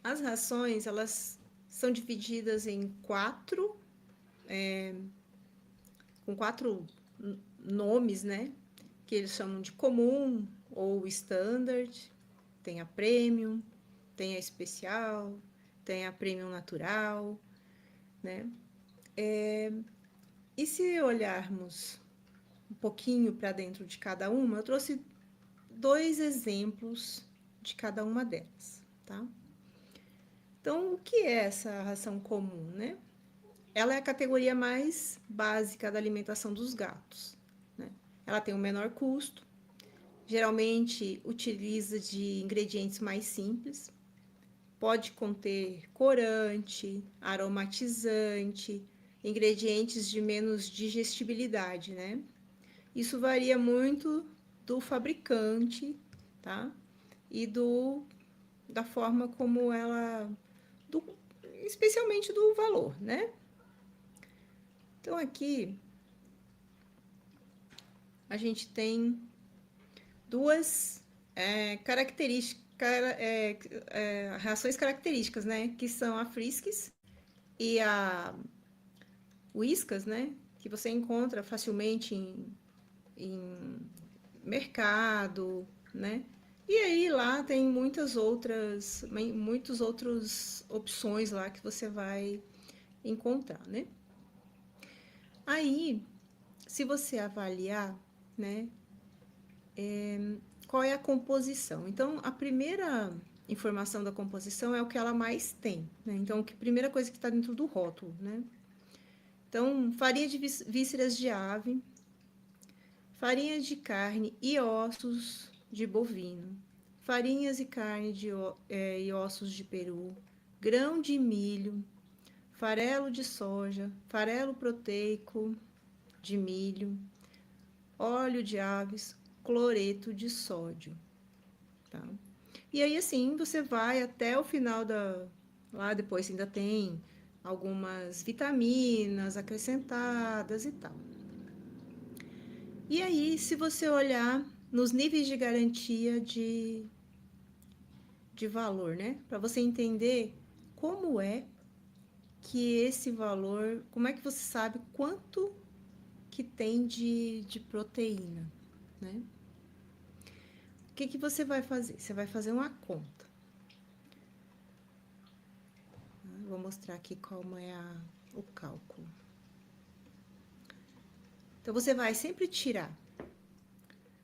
As rações, elas são divididas em com quatro nomes, né? Que eles chamam de comum ou standard. Tem a premium, tem a especial, tem a premium natural, né? E se olharmos um pouquinho para dentro de cada uma, eu trouxe dois exemplos de cada uma delas, tá? Então, o que é essa ração comum, né? Ela é a categoria mais básica da alimentação dos gatos, né? Ela tem o menor custo, geralmente utiliza de ingredientes mais simples, pode conter corante, aromatizante, ingredientes de menos digestibilidade, né? Isso varia muito do fabricante, tá? E da forma como ela, do, especialmente do valor, né? Então aqui a gente tem duas reações características, né? Que são a Friskies e a Whiskas, né? Que você encontra facilmente em mercado, né? E aí lá tem muitas outras opções lá que você vai encontrar, né? Aí, se você avaliar, né, qual é a composição? Então, a primeira informação da composição é o que ela mais tem, né? Então, a primeira coisa que está dentro do rótulo, né? Então, farinha de vísceras de ave, farinha de carne e ossos de bovino, farinhas e carne e ossos de peru, grão de milho, farelo de soja, farelo proteico de milho, óleo de aves, cloreto de sódio, tá? E aí, assim, você vai até o final da... Lá depois ainda tem algumas vitaminas acrescentadas e tal. E aí, se você olhar nos níveis de garantia de valor, né? Para você entender como é que esse valor, como é que você sabe quanto que tem de proteína, né? O que você vai fazer? Você vai fazer uma conta. Vou mostrar aqui como é o cálculo. Então, você vai sempre tirar.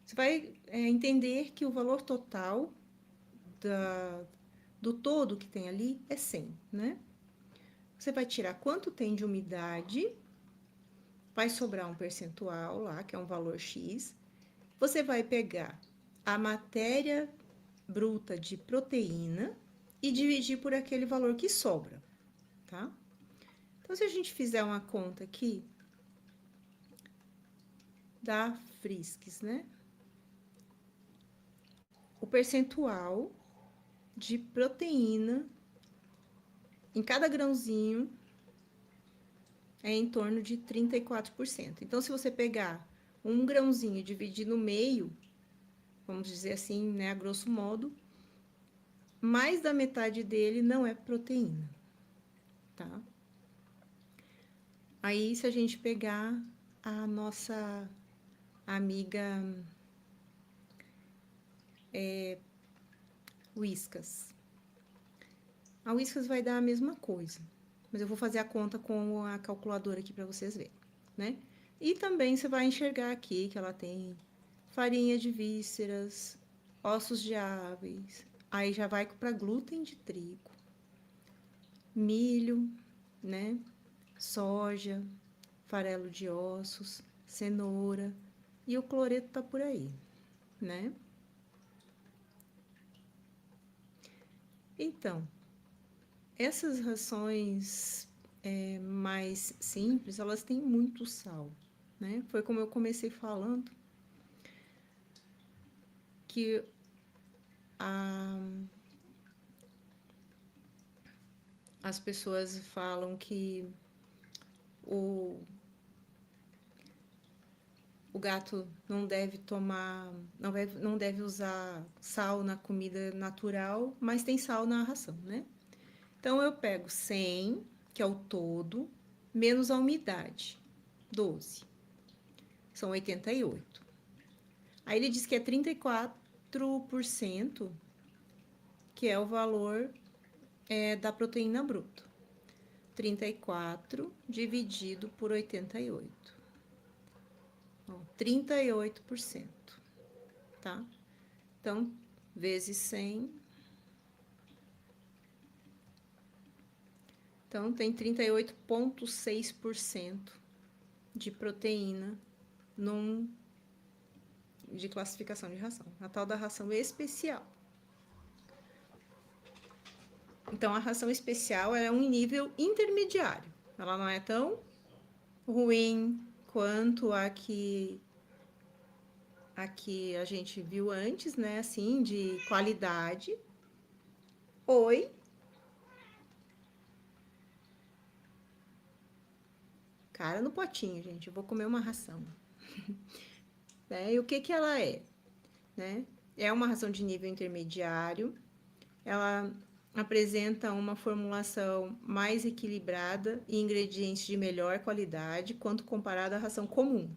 Você vai entender que o valor total do todo que tem ali é 100, né? Você vai tirar quanto tem de umidade, vai sobrar um percentual lá, que é um valor X. Você vai pegar a matéria bruta de proteína e dividir por aquele valor que sobra, tá? Então, se a gente fizer uma conta aqui da Friskies, né? O percentual de proteína em cada grãozinho é em torno de 34%. Então, se você pegar um grãozinho e dividir no meio, vamos dizer assim, né, a grosso modo, mais da metade dele não é proteína, tá? Aí, se a gente pegar a nossa amiga Whiskas, a Whiskas vai dar a mesma coisa, mas eu vou fazer a conta com a calculadora aqui para vocês verem, né? E também você vai enxergar aqui que ela tem farinha de vísceras, ossos de aves, aí já vai para glúten de trigo, milho, né? Soja, farelo de ossos, cenoura e o cloreto tá por aí, né? Então, essas rações mais simples, elas têm muito sal, né? Foi como eu comecei falando, que a, as pessoas falam que o, o gato não deve tomar, não deve usar sal na comida natural, mas tem sal na ração, né? Então, eu pego 100, que é o todo, menos a umidade, 12. São 88. Aí ele diz que é 34%, que é o valor da proteína bruta. 34 dividido por 88. Ó, 38%, tá? Então, vezes 100. Então, tem 38,6% de proteína de classificação de ração. A tal da ração especial. Então, a ração especial é um nível intermediário. Ela não é tão ruim quanto a que a gente viu antes, né? Assim, de qualidade. Oi. Cara no potinho, gente. Eu vou comer uma ração. E o que ela é? Né? É uma ração de nível intermediário. Ela apresenta uma formulação mais equilibrada e ingredientes de melhor qualidade quanto comparada à ração comum.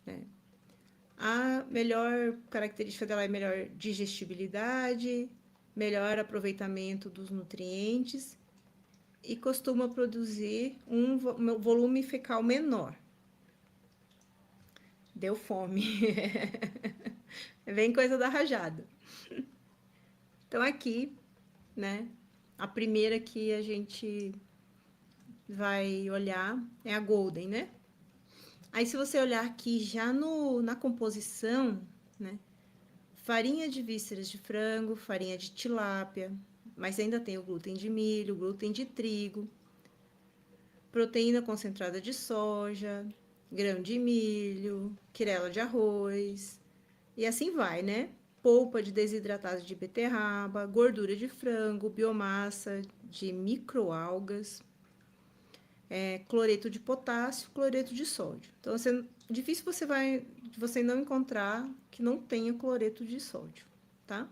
Né? A melhor característica dela é melhor digestibilidade, melhor aproveitamento dos nutrientes e costuma produzir um volume fecal menor. Deu fome. É bem coisa da rajada. Então, aqui, né, a primeira que a gente vai olhar é a Golden, né? Aí, se você olhar aqui já na composição, né? Farinha de vísceras de frango, farinha de tilápia, mas ainda tem o glúten de milho, glúten de trigo, proteína concentrada de soja, grão de milho, quirela de arroz, e assim vai, né? Polpa de desidratado de beterraba, gordura de frango, biomassa de microalgas, cloreto de potássio, cloreto de sódio. Então, difícil você não encontrar que não tenha cloreto de sódio, tá?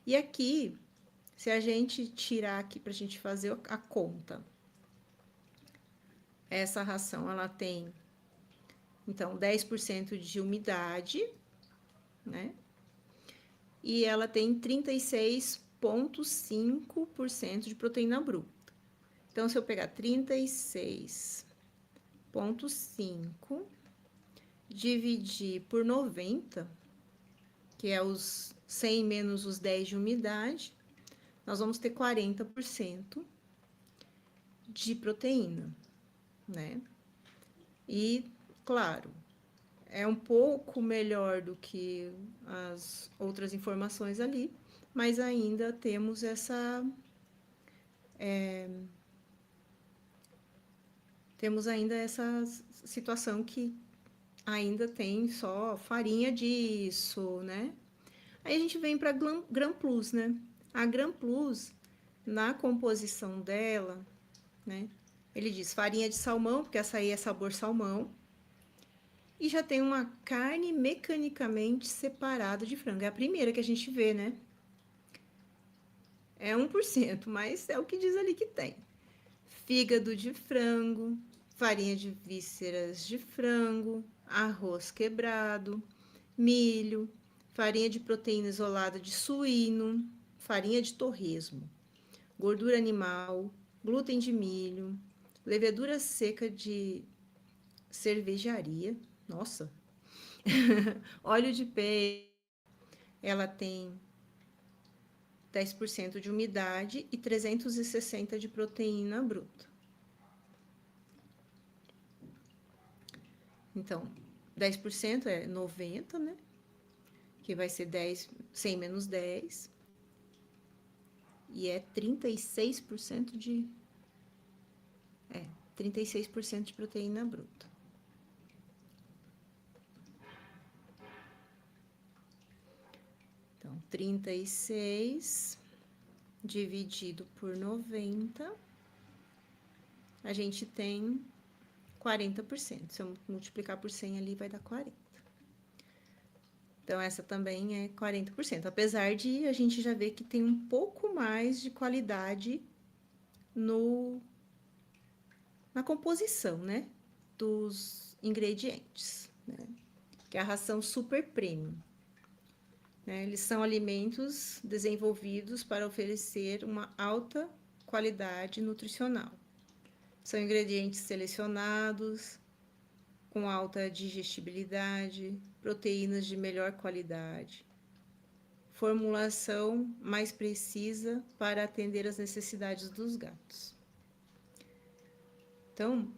E aqui, se a gente tirar aqui para a gente fazer a conta, essa ração ela tem, então, 10% de umidade, né? E ela tem 36,5% de proteína bruta. Então, se eu pegar 36,5 dividir por 90, que é os 100 menos os 10 de umidade, nós vamos ter 40% de proteína, né? E, claro, é um pouco melhor do que as outras informações ali, mas ainda temos temos ainda essa situação que ainda tem só farinha disso, né? Aí a gente vem para Gran Plus, né? A Gran Plus, na composição dela, né? Ele diz farinha de salmão, porque essa aí é sabor salmão. E já tem uma carne mecanicamente separada de frango. É a primeira que a gente vê, né? É 1%, mas é o que diz ali que tem. Fígado de frango, farinha de vísceras de frango, arroz quebrado, milho, farinha de proteína isolada de suíno, farinha de torresmo, gordura animal, glúten de milho, levedura seca de cervejaria, nossa, óleo de peixe, ela tem 10% de umidade e 360 de proteína bruta. Então, 10% é 90, né? Que vai ser 100 menos 10. E é 36% 36% de proteína bruta. Então, 36 dividido por 90, a gente tem 40%. Se eu multiplicar por 100 ali, vai dar 40. Então, essa também é 40%. Apesar de a gente já ver que tem um pouco mais de qualidade no, na composição, né, dos ingredientes, né, que é a ração super premium. Né? Eles são alimentos desenvolvidos para oferecer uma alta qualidade nutricional. São ingredientes selecionados, com alta digestibilidade, proteínas de melhor qualidade, formulação mais precisa para atender às necessidades dos gatos. Então,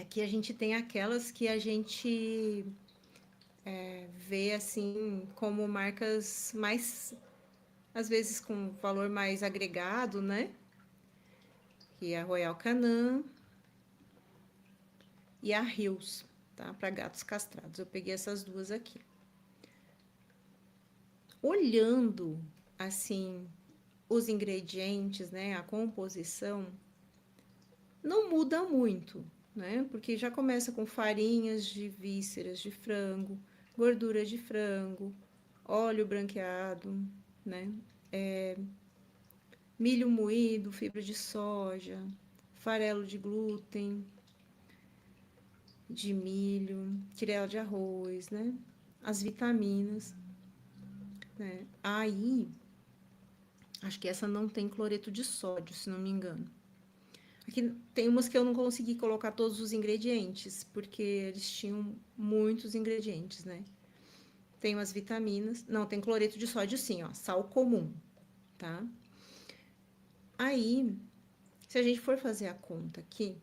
aqui a gente tem aquelas que a gente vê assim como marcas mais, às vezes com valor mais agregado, né? Que é a Royal Canin e a Hills, tá? Para gatos castrados. Eu peguei essas duas aqui. Olhando assim os ingredientes, né, a composição, não muda muito, né? Porque já começa com farinhas de vísceras de frango, gordura de frango, óleo branqueado, né? Milho moído, fibra de soja, farelo de glúten, de milho, tirela de arroz, né? As vitaminas, né? Aí, acho que essa não tem cloreto de sódio, se não me engano. Aqui tem umas que eu não consegui colocar todos os ingredientes, porque eles tinham muitos ingredientes, né? Tem umas vitaminas. Não, tem cloreto de sódio sim, ó. Sal comum, tá? Aí, se a gente for fazer a conta aqui,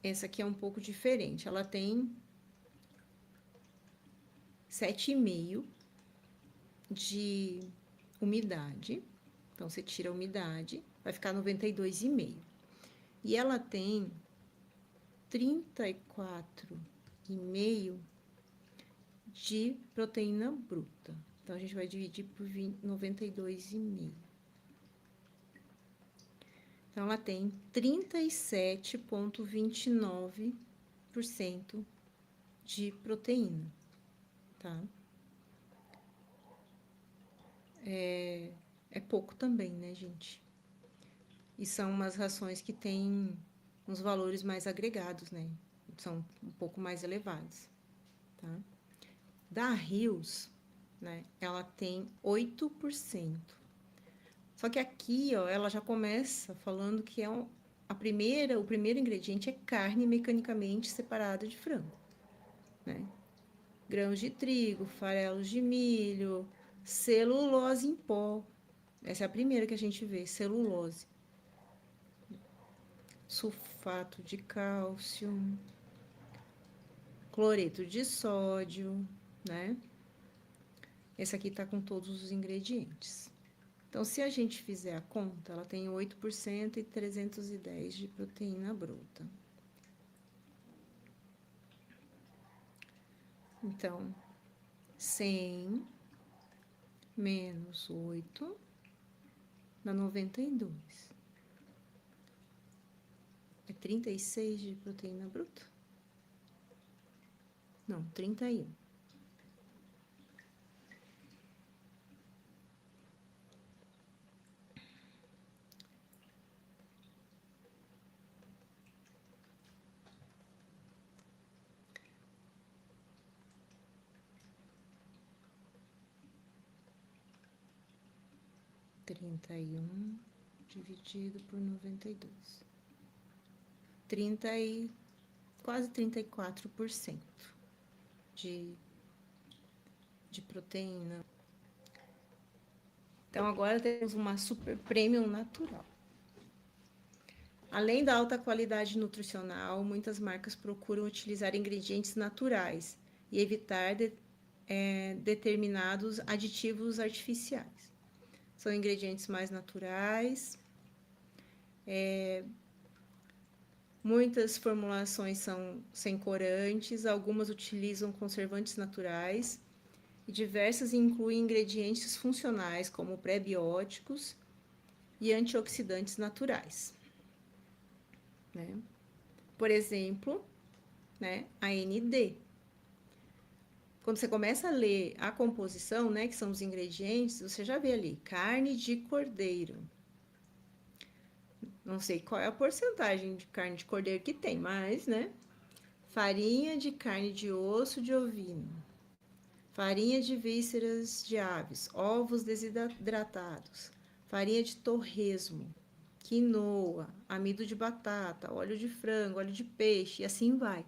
essa aqui é um pouco diferente. Ela tem 7,5 de umidade. Então, você tira a umidade, vai ficar 92,5. E ela tem 34,5 de proteína bruta. Então, a gente vai dividir por 92,5. Então, ela tem 37,29% de proteína, tá? É pouco também, né, gente? E são umas rações que têm uns valores mais agregados, né? São um pouco mais elevados, tá? Da Hills, né, ela tem 8%. Só que aqui, ó, ela já começa falando que é o primeiro ingrediente é carne mecanicamente separada de frango, né? Grãos de trigo, farelos de milho, celulose em pó. Essa é a primeira que a gente vê, celulose. Sulfato de cálcio, cloreto de sódio, né? Esse aqui tá com todos os ingredientes. Então, se a gente fizer a conta, ela tem 8% e 310 de proteína bruta. Então, 100 menos 8 dá 92. É 36 de proteína bruta? Não, 31. Dividido por 92. Quase 34% de proteína. Então, agora temos uma super premium natural. Além da alta qualidade nutricional, muitas marcas procuram utilizar ingredientes naturais e evitar determinados aditivos artificiais. São ingredientes mais naturais. Muitas formulações são sem corantes, algumas utilizam conservantes naturais e diversas incluem ingredientes funcionais como prebióticos e antioxidantes naturais. Né? Por exemplo, né, a ND. Quando você começa a ler a composição, né, que são os ingredientes, você já vê ali carne de cordeiro, Não sei qual é a porcentagem de carne de cordeiro que tem, mas, né? Farinha de carne de osso de ovino, farinha de vísceras de aves, ovos desidratados, farinha de torresmo, quinoa, amido de batata, óleo de frango, óleo de peixe, e assim vai.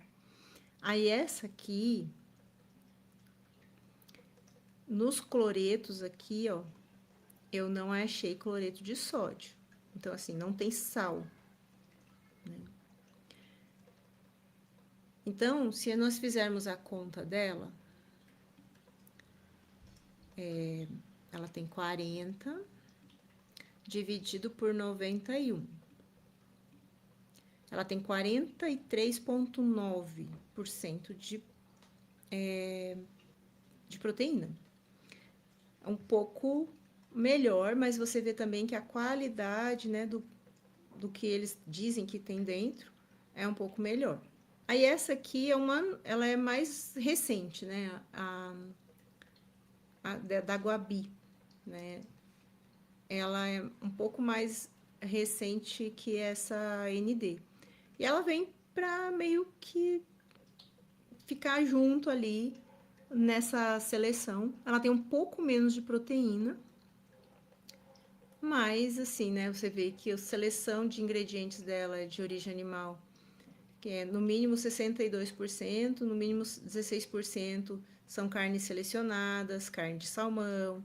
Aí essa aqui, nos cloretos aqui, ó, eu não achei cloreto de sódio. Então, assim, não tem sal. Né? Então, se nós fizermos a conta dela, ela tem 40 dividido por 91. Ela tem 43,9% de proteína. É um pouco melhor, mas você vê também que a qualidade, né, do que eles dizem que tem dentro é um pouco melhor. Aí essa aqui ela é mais recente, né, da Guabi, né? Ela é um pouco mais recente que essa ND. E ela vem para meio que ficar junto ali nessa seleção. Ela tem um pouco menos de proteína, mas assim, né? Você vê que a seleção de ingredientes dela é de origem animal, que é no mínimo 62%, no mínimo 16% são carnes selecionadas, carne de salmão,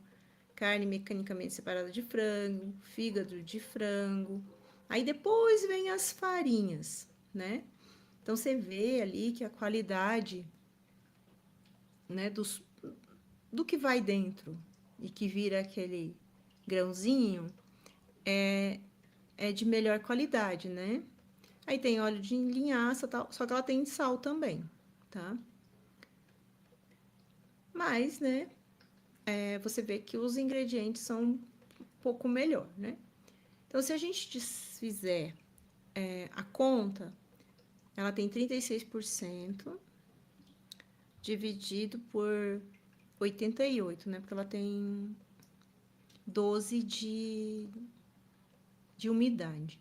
carne mecanicamente separada de frango, fígado de frango. Aí depois vem as farinhas, né? Então você vê ali que a qualidade, né, do que vai dentro e que vira aquele grãozinho é de melhor qualidade, né? Aí tem óleo de linhaça, tal, só que ela tem sal também, tá? Mas, né, você vê que os ingredientes são um pouco melhor, né? Então, se a gente fizer a conta, ela tem 36% dividido por 88, né? Porque ela tem 12 de umidade.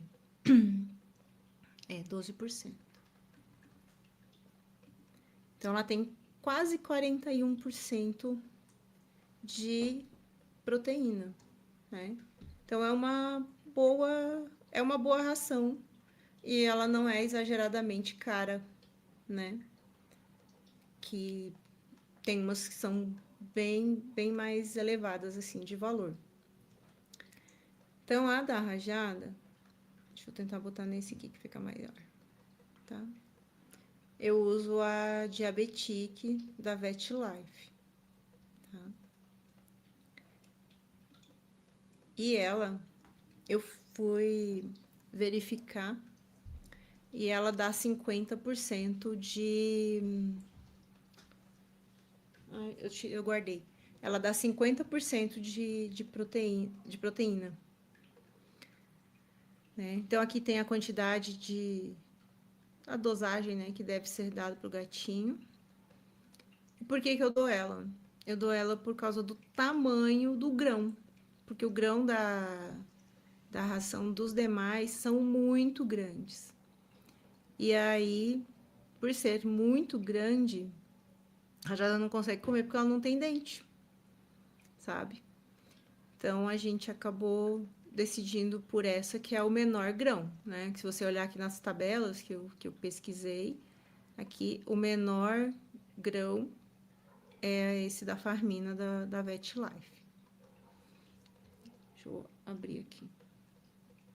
É, 12%. Então, ela tem quase 41% de proteína, né? Então, é uma boa ração e ela não é exageradamente cara, né? Que tem umas que são bem mais elevadas, assim, de valor. Então, a da rajada, deixa eu tentar botar nesse aqui que fica maior, tá? Eu uso a Diabetic da VetLife, tá? E ela, eu fui verificar e ela dá 50% de... Ai, eu guardei. Ela dá 50% de proteína. Né? Então, aqui tem a quantidade a dosagem, né, que deve ser dada para o gatinho. E por que eu dou ela? Eu dou ela por causa do tamanho do grão. Porque o grão da ração dos demais são muito grandes. E aí, por ser muito grande, a rajada não consegue comer porque ela não tem dente, sabe? Então, a gente acabou decidindo por essa que é o menor grão, né? Que se você olhar aqui nas tabelas que eu pesquisei, aqui o menor grão é esse da Farmina da VetLife. Deixa eu abrir aqui.